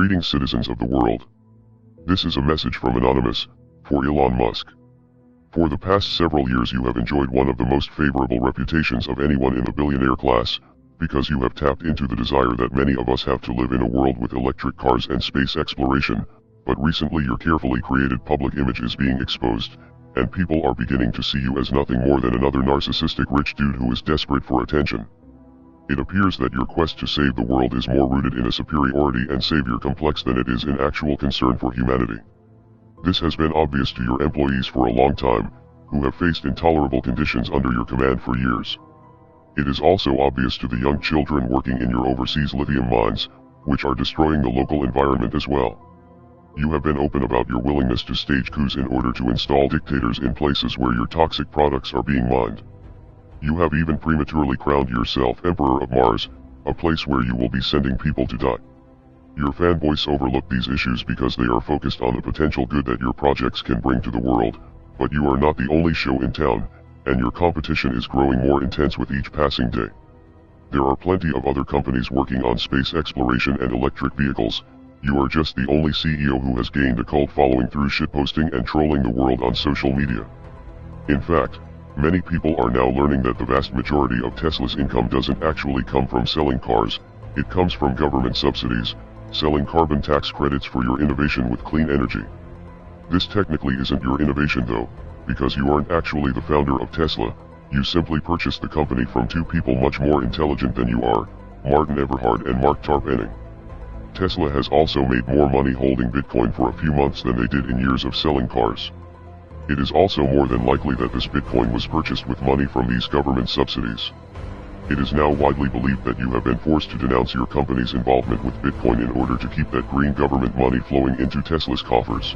Greetings, citizens of the world. This is a message from Anonymous, for Elon Musk. For the past several years you have enjoyed one of the most favorable reputations of anyone in the billionaire class, because you have tapped into the desire that many of us have to live in a world with electric cars and space exploration, but recently your carefully created public image is being exposed, and people are beginning to see you as nothing more than another narcissistic rich dude who is desperate for attention. It appears that your quest to save the world is more rooted in a superiority and savior complex than it is in actual concern for humanity. This has been obvious to your employees for a long time, who have faced intolerable conditions under your command for years. It is also obvious to the young children working in your overseas lithium mines, which are destroying the local environment as well. You have been open about your willingness to stage coups in order to install dictators in places where your toxic products are being mined. You have even prematurely crowned yourself Emperor of Mars, a place where you will be sending people to die. Your fanboys overlook these issues because they are focused on the potential good that your projects can bring to the world, but you are not the only show in town, and your competition is growing more intense with each passing day. There are plenty of other companies working on space exploration and electric vehicles. You are just the only CEO who has gained a cult following through shitposting and trolling the world on social media. In fact, many people are now learning that the vast majority of Tesla's income doesn't actually come from selling cars, it comes from government subsidies, selling carbon tax credits for your innovation with clean energy. This technically isn't your innovation though, because you aren't actually the founder of Tesla, you simply purchased the company from two people much more intelligent than you are, Martin Eberhard and Mark Tarpenning. Tesla has also made more money holding Bitcoin for a few months than they did in years of selling cars. It is also more than likely that this Bitcoin was purchased with money from these government subsidies. It is now widely believed that you have been forced to denounce your company's involvement with Bitcoin in order to keep that green government money flowing into Tesla's coffers.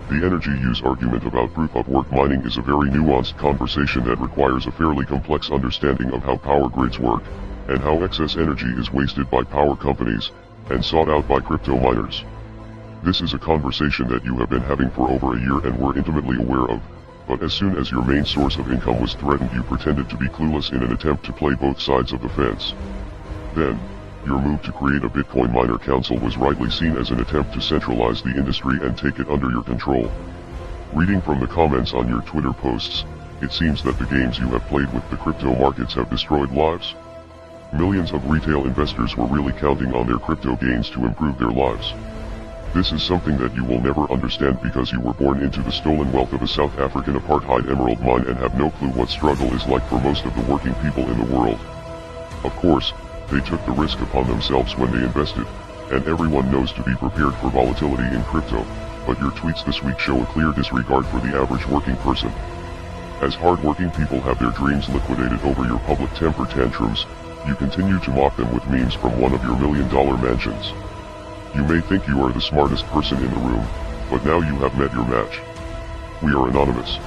The energy use argument about proof-of-work mining is a very nuanced conversation that requires a fairly complex understanding of how power grids work, and how excess energy is wasted by power companies, and sought out by crypto miners. This is a conversation that you have been having for over a year and were intimately aware of, but as soon as your main source of income was threatened you pretended to be clueless in an attempt to play both sides of the fence. Then, your move to create a Bitcoin miner council was rightly seen as an attempt to centralize the industry and take it under your control. Reading from the comments on your Twitter posts, it seems that the games you have played with the crypto markets have destroyed lives. Millions of retail investors were really counting on their crypto gains to improve their lives. This is something that you will never understand because you were born into the stolen wealth of a South African apartheid emerald mine and have no clue what struggle is like for most of the working people in the world. Of course, they took the risk upon themselves when they invested, and everyone knows to be prepared for volatility in crypto, but your tweets this week show a clear disregard for the average working person. As hard-working people have their dreams liquidated over your public temper tantrums, you continue to mock them with memes from one of your million-dollar mansions. You may think you are the smartest person in the room, but now you have met your match. We are Anonymous.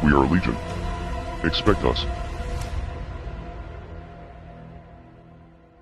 We are Legion. Expect us.